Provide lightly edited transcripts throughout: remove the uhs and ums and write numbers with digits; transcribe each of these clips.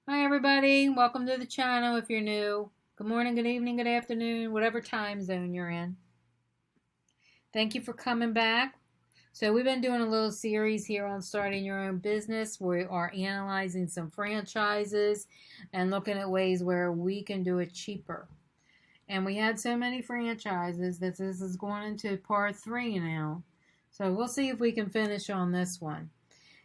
Hi everybody, welcome to the channel if you're new. Good morning, good evening, good afternoon, whatever time zone you're in. Thank you for coming back. So we've been doing a little series here on starting your own business. We are analyzing some franchises and looking at ways where we can do it cheaper. And we had so many franchises that this is going into part 3 now. So we'll see if we can finish on this one.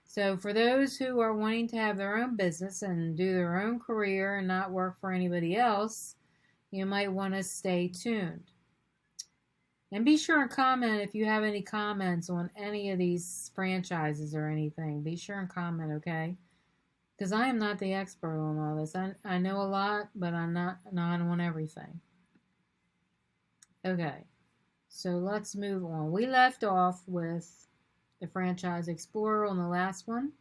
So for those who are wanting to have their own business and do their own career and not work for anybody else, you might want to stay tuned. And be sure and comment if you have any comments on any of these franchises or anything. Be sure and comment, okay? Because I am not the expert on all this. I know a lot, but I'm not on everything. Okay, so let's move on. We left off with the Franchise Explorer on the last one.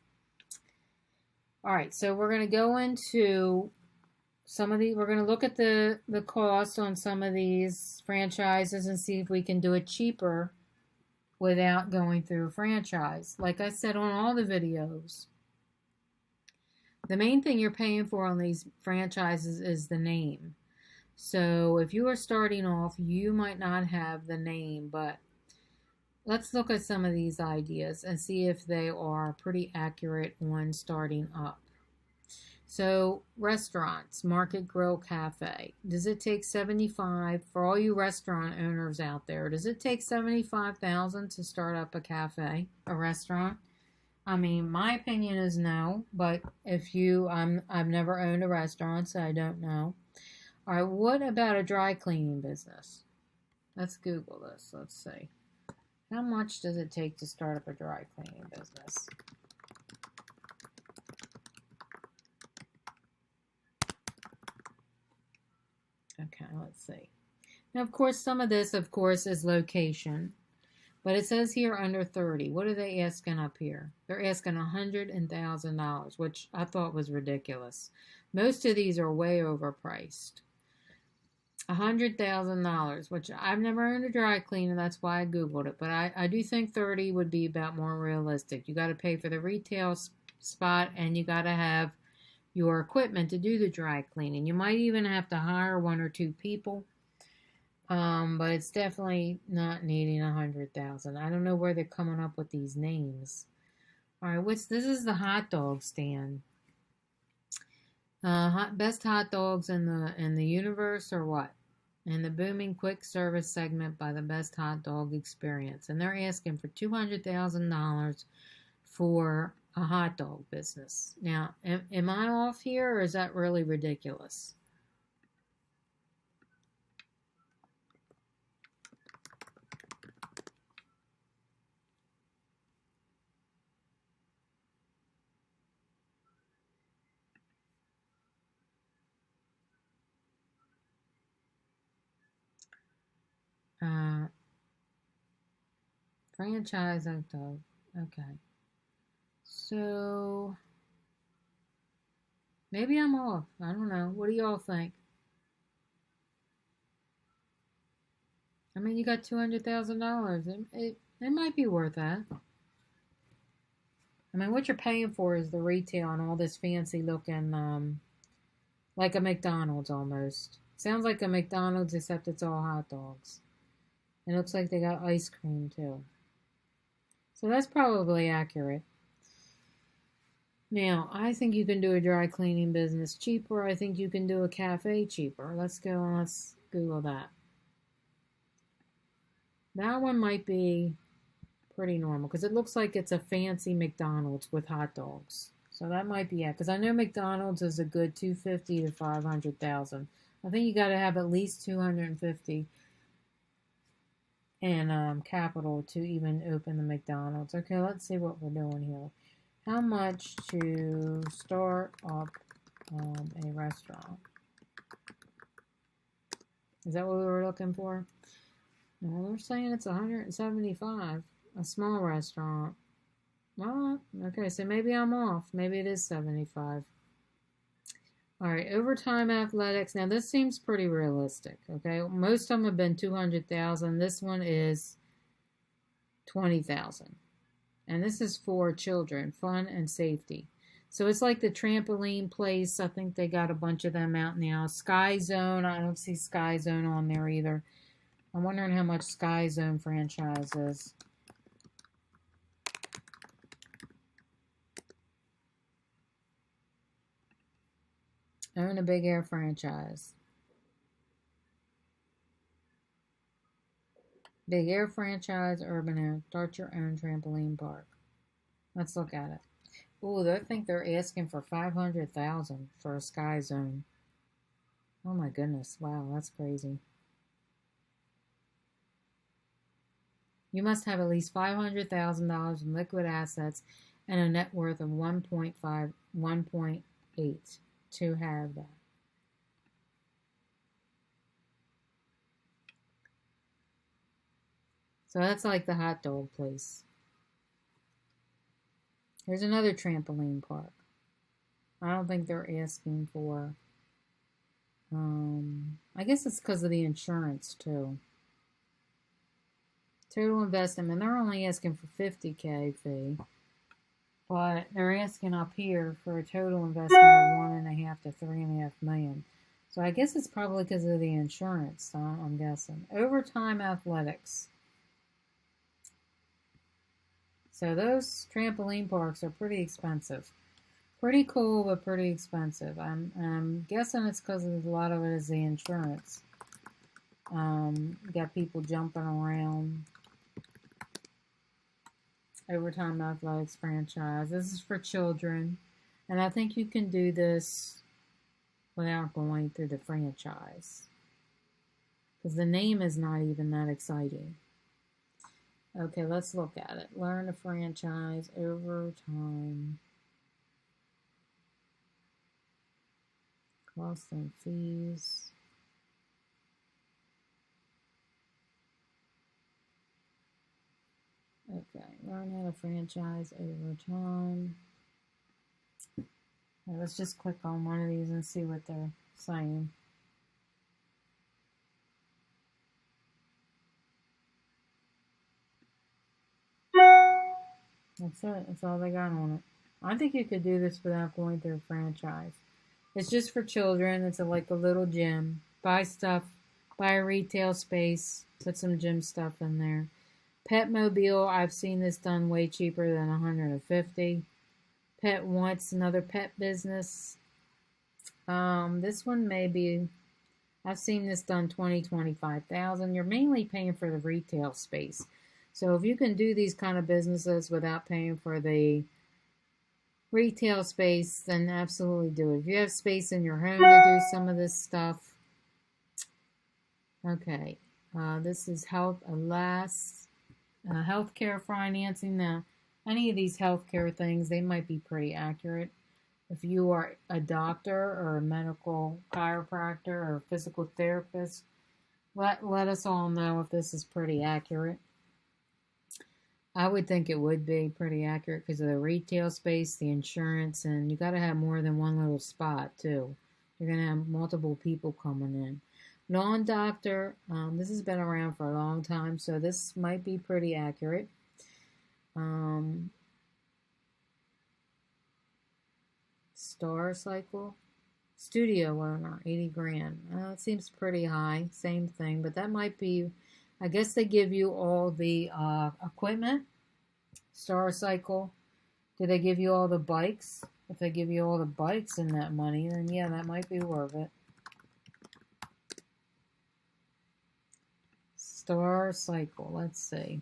All right, so we're going to go into some of these. We're going to look at the cost on some of these franchises and see if we can do it cheaper without going through a franchise. Like I said on all the videos, the main thing you're paying for on these franchises is the name. So if you are starting off, you might not have the name, but let's look at some of these ideas and see if they are pretty accurate when starting up. So restaurants, Market Grill Cafe. Does it take 75 for all you restaurant owners out there? Does it take 75,000 to start up a cafe, a restaurant? I mean, my opinion is no, but if you, I've never owned a restaurant, so I don't know. All right, what about a dry cleaning business? Let's Google this. Let's see. How much does it take to start up a dry cleaning business? Okay, let's see. Now, of course, some of this, of course, is location. But it says here under 30. What are they asking up here? They're asking $100,000, which I thought was ridiculous. Most of these are way overpriced. $100,000, which I've never owned a dry cleaner. That's why I Googled it. But I do think 30 would be about more realistic. You got to pay for the retail spot, and you got to have your equipment to do the dry cleaning. You might even have to hire 1 or 2 people. But it's definitely not needing 100,000. I don't know where they're coming up with these names. All right, this is the hot dog stand. Best hot dogs in the universe, or what? And the booming quick service segment by the best hot dog experience. And they're asking for $200,000 for a hot dog business. Now, am I off here, or is that really ridiculous? Franchise hot dog. Okay. So maybe I'm off. I don't know. What do y'all think? I mean, you got $200,000. It might be worth that. I mean, what you're paying for is the retail and all this fancy looking, like a McDonald's almost. Sounds like a McDonald's, except it's all hot dogs. It looks like they got ice cream too. So that's probably accurate. Now, I think you can do a dry cleaning business cheaper. I think you can do a cafe cheaper. Let's go and let's Google that. That one might be pretty normal because it looks like it's a fancy McDonald's with hot dogs. So that might be it. Because I know McDonald's is a good 250 to 500,000. I think you got to have at least 250 in capital to even open the McDonald's. Okay, let's see what we're doing here. How much to start up a restaurant? Is that what we were looking for? No, they're saying it's 175. A small restaurant. Well, okay, so maybe I'm off. Maybe it is 75. All right, overtime athletics. Now, this seems pretty realistic, okay? Most of them have been 200,000. This one is 20,000. And this is for children, fun and safety. So it's like the trampoline place. I think they got a bunch of them out now. Sky Zone, I don't see Sky Zone on there either. I'm wondering how much Sky Zone franchise is. Own a Big Air franchise. Big Air franchise, Urban Air. Start your own trampoline park. Let's look at it. Ooh, I think they're asking for $500,000 for a Sky Zone. Oh my goodness! Wow, that's crazy. You must have at least $500,000 in liquid assets and a net worth of 1.5, 1.8 to have that. So that's like the hot dog place. Here's another trampoline park. I don't think they're asking for, I guess it's because of the insurance too. Total investment, they're only asking for $50K fee, but they're asking up here for a total investment of $1.5 to $3.5 million. So I guess it's probably because of the insurance, I'm guessing. Overtime athletics. So those trampoline parks are pretty expensive. Pretty cool, but pretty expensive. I'm guessing it's because a lot of it is the insurance. Got people jumping around. Overtime athletics franchise. This is for children. And I think you can do this without going through the franchise. Because the name is not even that exciting. Okay, let's look at it. Learn a franchise over time. Costs and fees. Okay, learn how to franchise over time. Right, let's just click on one of these and see what they're saying. That's it. That's all they got on it. I think you could do this without going through a franchise. It's just for children. It's like a little gym. Buy stuff. Buy a retail space. Put some gym stuff in there. Petmobile. I've seen this done way cheaper than $150. Pet Wants, another pet business. This one may be. I've seen this done $20,000-$25,000. You're mainly paying for the retail space. So if you can do these kind of businesses without paying for the retail space, then absolutely do it. If you have space in your home to do some of this stuff. Okay. This is healthcare financing. Now, any of these healthcare things, they might be pretty accurate. If you are a doctor or a medical chiropractor or a physical therapist, let us all know if this is pretty accurate. I would think it would be pretty accurate because of the retail space, the insurance, and you got to have more than one little spot too. You're going to have multiple people coming in. Non-doctor, this has been around for a long time, so this might be pretty accurate. Star Cycle, studio owner, 80 grand. It seems pretty high, same thing, but that might be, I guess they give you all the equipment. Star Cycle, do they give you all the bikes? If they give you all the bikes and that money, then yeah, that might be worth it. Star Cycle, let's see.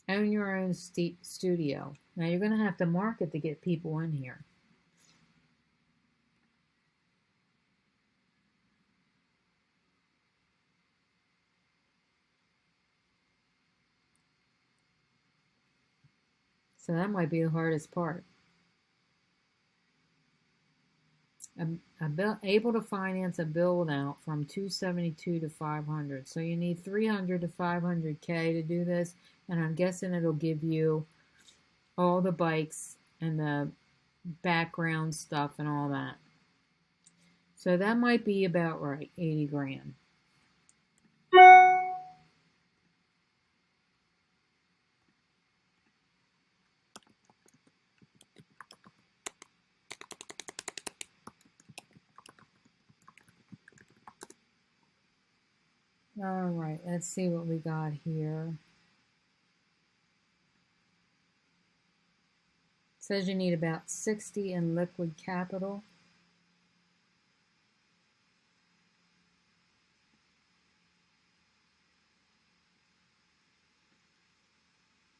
Own your own studio. Now you're going to have to market to get people in here. So that might be the hardest part. Able to finance a build out from 272 to 500. So you need 300 to 500K to do this, and I'm guessing it'll give you all the bikes and the background stuff and all that. So that might be about right, 80 grand. All right, let's see what we got here. It says you need about 60 in liquid capital.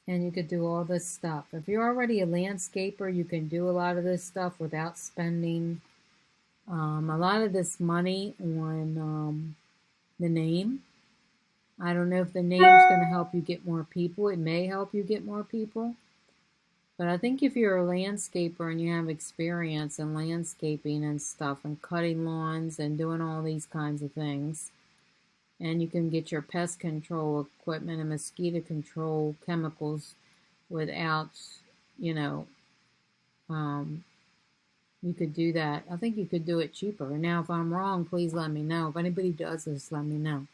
And you could do all this stuff. If you're already a landscaper, you can do a lot of this stuff without spending a lot of this money on the name. I don't know if the name's going to help you get more people. It may help you get more people. But I think if you're a landscaper and you have experience in landscaping and stuff and cutting lawns and doing all these kinds of things, and you can get your pest control equipment and mosquito control chemicals without, you know, you could do that. I think you could do it cheaper. Now, if I'm wrong, please let me know. If anybody does this, let me know.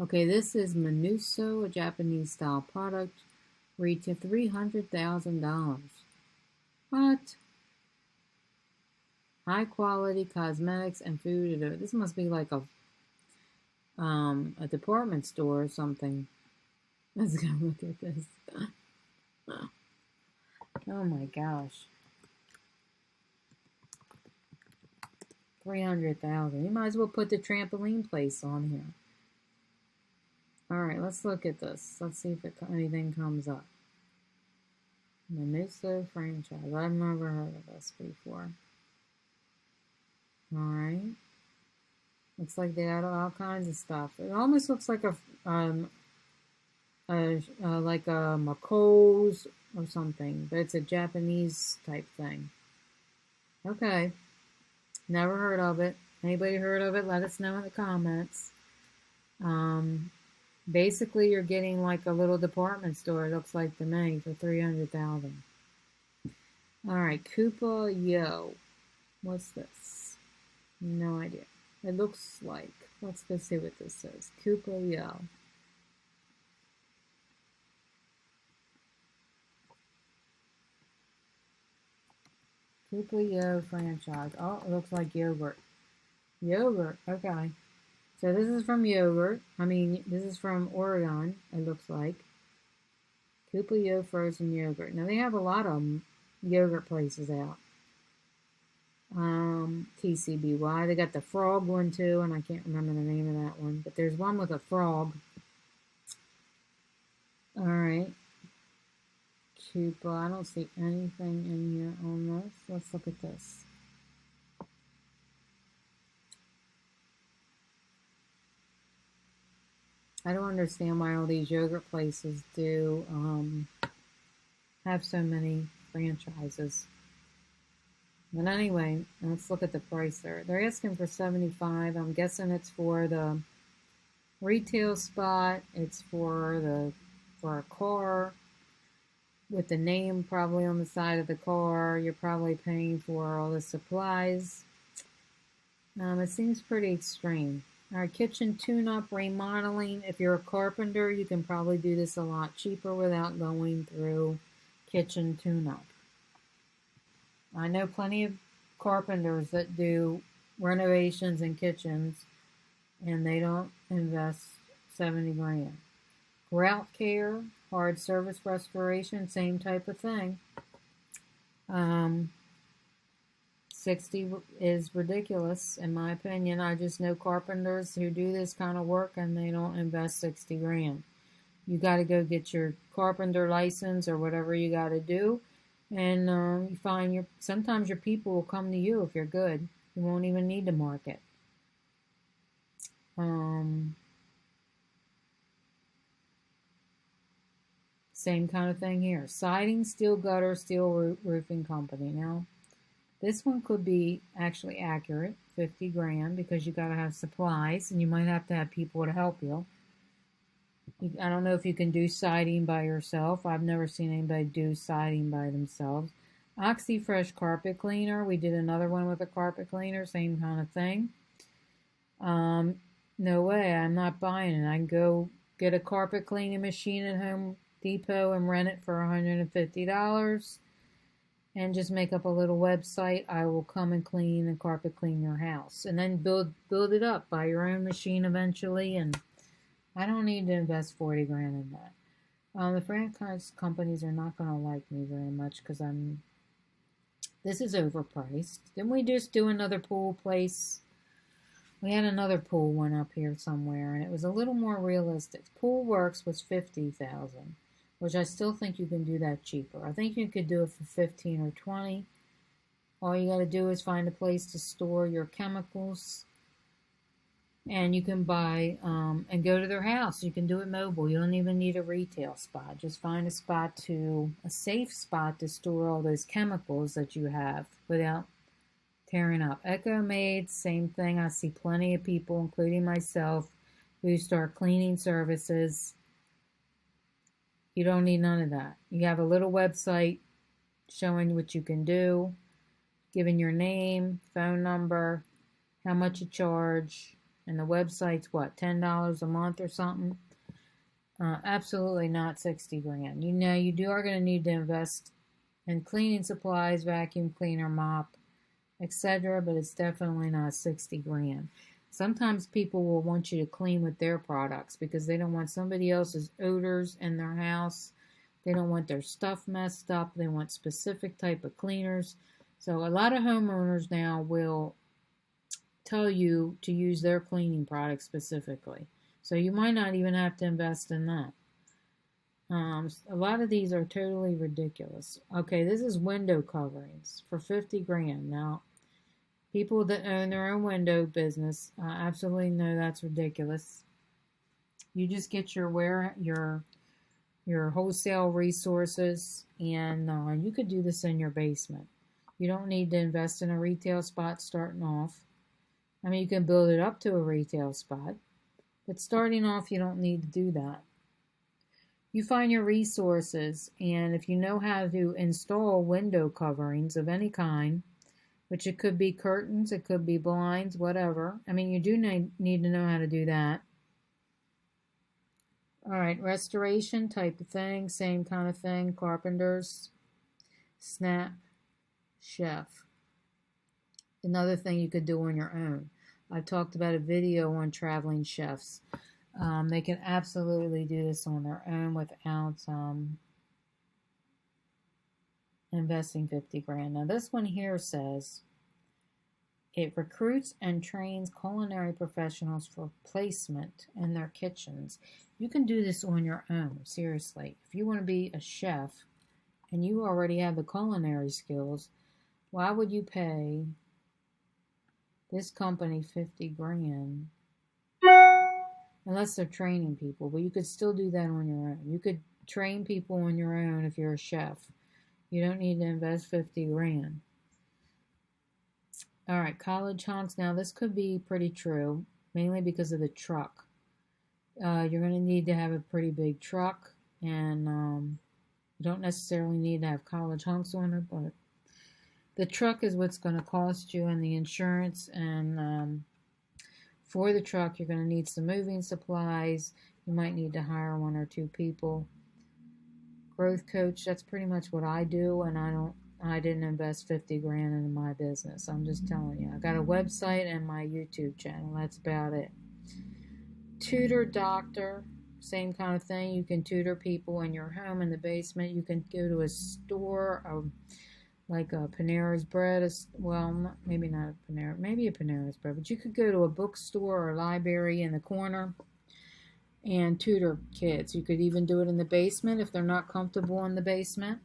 Okay, this is Manuso, a Japanese-style product. Retail $300,000. What? High-quality cosmetics and food. This must be like a department store or something. Let's go look at this. Oh my gosh. 300,000. You might as well put the trampoline place on here. All right, let's look at this. Let's see if anything comes up. Manuso franchise. I've never heard of this before. All right. Looks like they got all kinds of stuff. It almost looks like a McColl's or something, but it's a Japanese type thing. Okay. Never heard of it. Anybody heard of it? Let us know in the comments. Basically, you're getting like a little department store, it looks like to me, for $300,000. All right, Koopa Yo. What's this? No idea. It looks like. Let's go see what this says. Koopa Yo. Koopa Yo franchise. Oh, it looks like yogurt. Yogurt. Okay. So this is from yogurt. This is from Oregon, it looks like. Koopa Yo frozen yogurt. Now, they have a lot of yogurt places out. TCBY. They got the frog one, too, and I can't remember the name of that one. But there's one with a frog. All right. Koopa. I don't see anything in here on this. Let's look at this. I don't understand why all these yogurt places do have so many franchises. But anyway, let's look at the price there. They're asking for $75. I'm guessing it's for the retail spot. It's for a car with the name probably on the side of the car. You're probably paying for all the supplies. It seems pretty extreme. Our kitchen tune-up remodeling. If you're a carpenter, you can probably do this a lot cheaper without going through kitchen tune-up. I know plenty of carpenters that do renovations in kitchens, and they don't invest $70,000. Grout care, hard surface restoration, same type of thing. 60 is ridiculous, in my opinion. I just know carpenters who do this kind of work, and they don't invest $60,000. You got to go get your carpenter license or whatever you got to do, and you find sometimes your people will come to you if you're good. You won't even need to market. Same kind of thing here. Siding, steel gutter, steel roofing company. Now, this one could be actually accurate, $50,000, because you got to have supplies, and you might have to have people to help you. I don't know if you can do siding by yourself. I've never seen anybody do siding by themselves. OxyFresh carpet cleaner. We did another one with a carpet cleaner, same kind of thing. No way, I'm not buying it. I can go get a carpet cleaning machine at Home Depot and rent it for $150. And just make up a little website. I will come and clean and carpet clean your house, and then build it up. Buy your own machine eventually, and I don't need to invest 40 grand in that. The franchise companies are not going to like me very much because this is overpriced. Didn't we just do another pool place? We had another pool one up here somewhere, and it was a little more realistic. Pool Works was $50,000, which I still think you can do that cheaper. I think you could do it for 15 or 20. All you got to do is find a place to store your chemicals, and you can buy and go to their house. You can do it mobile. You don't even need a retail spot. Just find a safe spot to store all those chemicals that you have without tearing up. Echo Maids, same thing. I see plenty of people, including myself, who start cleaning services. You don't need none of that. You have a little website showing what you can do, giving your name, phone number, how much you charge, and the website's what, $10 a month or something? Absolutely not 60 grand. You know, you are going to need to invest in cleaning supplies, vacuum cleaner, mop, etc., but it's definitely not 60 grand. Sometimes people will want you to clean with their products because they don't want somebody else's odors in their house. They don't want their stuff messed up. They want specific type of cleaners. So a lot of homeowners now will tell you to use their cleaning products specifically. So you might not even have to invest in that. A lot of these are totally ridiculous. Okay, this is window coverings for 50 grand. Now, people that own their own window business absolutely know that's ridiculous. You just get your wholesale resources, and you could do this in your basement. You don't need to invest in a retail spot starting off. I mean, you can build it up to a retail spot, but starting off, you don't need to do that. You find your resources, and if you know how to install window coverings of any kind, which it could be curtains, it could be blinds, whatever. I mean, you do need to know how to do that. All right, restoration type of thing, same kind of thing. Carpenters, snap, chef. Another thing you could do on your own. I've talked about a video on traveling chefs. They can absolutely do this on their own without investing 50 grand. Now this one here says it recruits and trains culinary professionals for placement in their kitchens. You can do this on your own, seriously. If you want to be a chef and you already have the culinary skills, why would you pay this company 50 grand? Unless they're training people, but you could still do that on your own. You could train people on your own if you're a chef. You don't need to invest 50 grand. All right, college hunks. Now, this could be pretty true, mainly because of the truck. You're going to need to have a pretty big truck, and you don't necessarily need to have college hunks on it, but the truck is what's going to cost you, and the insurance, and for the truck, you're going to need some moving supplies. You might need to hire 1 or 2 people. Growth coach, that's pretty much what I do, and I didn't invest 50 grand into my business. I'm just telling you. I got a website and my YouTube channel. That's about it. Tutor Doctor, same kind of thing. You can tutor people in your home in the basement. You can go to a store, like a Panera's Bread. Well, maybe not a Panera. Maybe a Panera's Bread. But you could go to a bookstore or a library in the corner and tutor kids. You could even do it in the basement if they're not comfortable in the basement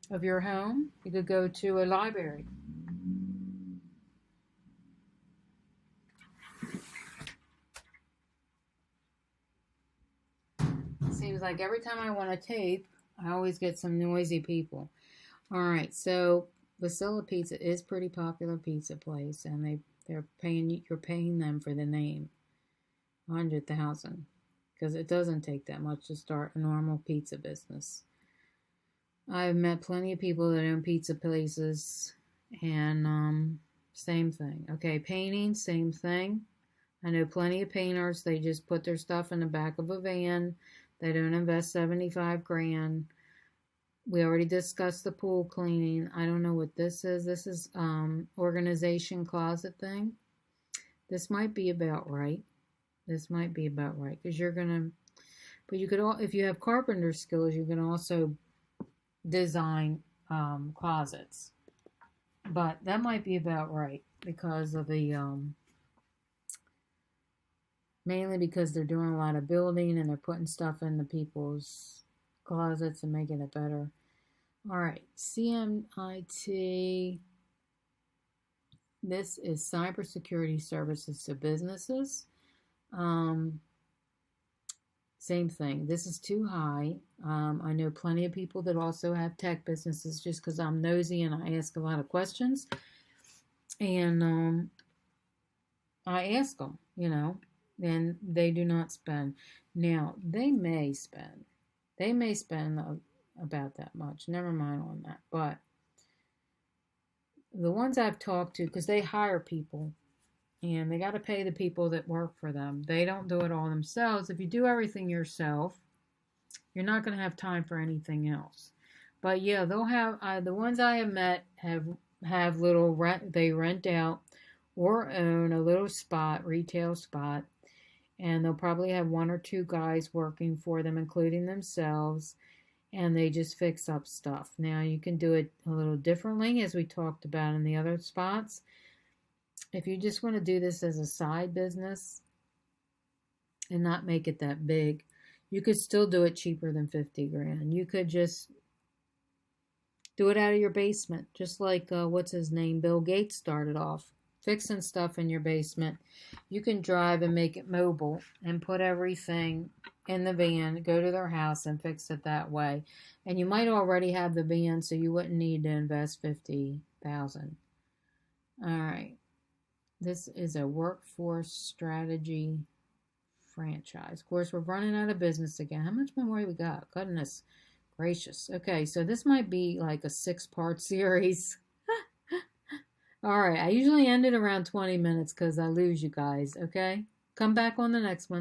of your home. You could go to a library. Seems like every time I want to tape, I always get some noisy people. All right, so Basila Pizza is pretty popular pizza place, and you're paying them for the name, 100,000, because it doesn't take that much to start a normal pizza business. I've met plenty of people that own pizza places, and same thing. Okay, painting, same thing. I know plenty of painters. They just put their stuff in the back of a van. They don't invest 75 grand. We already discussed the pool cleaning. I don't know what this is. This is organization closet thing. This might be about right. This might be about right because you're gonna. But you could, if you have carpenter skills, you can also design closets. But that might be about right because of the mainly because they're doing a lot of building and they're putting stuff into people's closets and making it better. All right, CMIT. This is cybersecurity services to businesses. Same thing. This is too high. I know plenty of people that also have tech businesses just because I'm nosy and I ask a lot of questions. And I ask them, and they do not spend. Now, they may spend. They may spend about that much. Never mind on that. But the ones I've talked to, because they hire people, and they got to pay the people that work for them. They don't do it all themselves. If you do everything yourself, you're not going to have time for anything else. But yeah, they'll have the ones I have met have little rent. They rent out or own a little spot, retail spot, and they'll probably have one or two guys working for them, including themselves, and they just fix up stuff. Now you can do it a little differently, as we talked about in the other spots. If you just want to do this as a side business and not make it that big, you could still do it cheaper than 50 grand. You could just do it out of your basement, just like what's his name, Bill Gates started off fixing stuff in your basement. You can drive and make it mobile and put everything in the van, go to their house and fix it that way. And you might already have the van, so you wouldn't need to invest $50,000. All right. This is a workforce strategy franchise. Of course, we're running out of business again. How much more we got? Goodness gracious. Okay, so this might be like a 6-part series. All right, I usually end it around 20 minutes because I lose you guys, okay? Come back on the next one.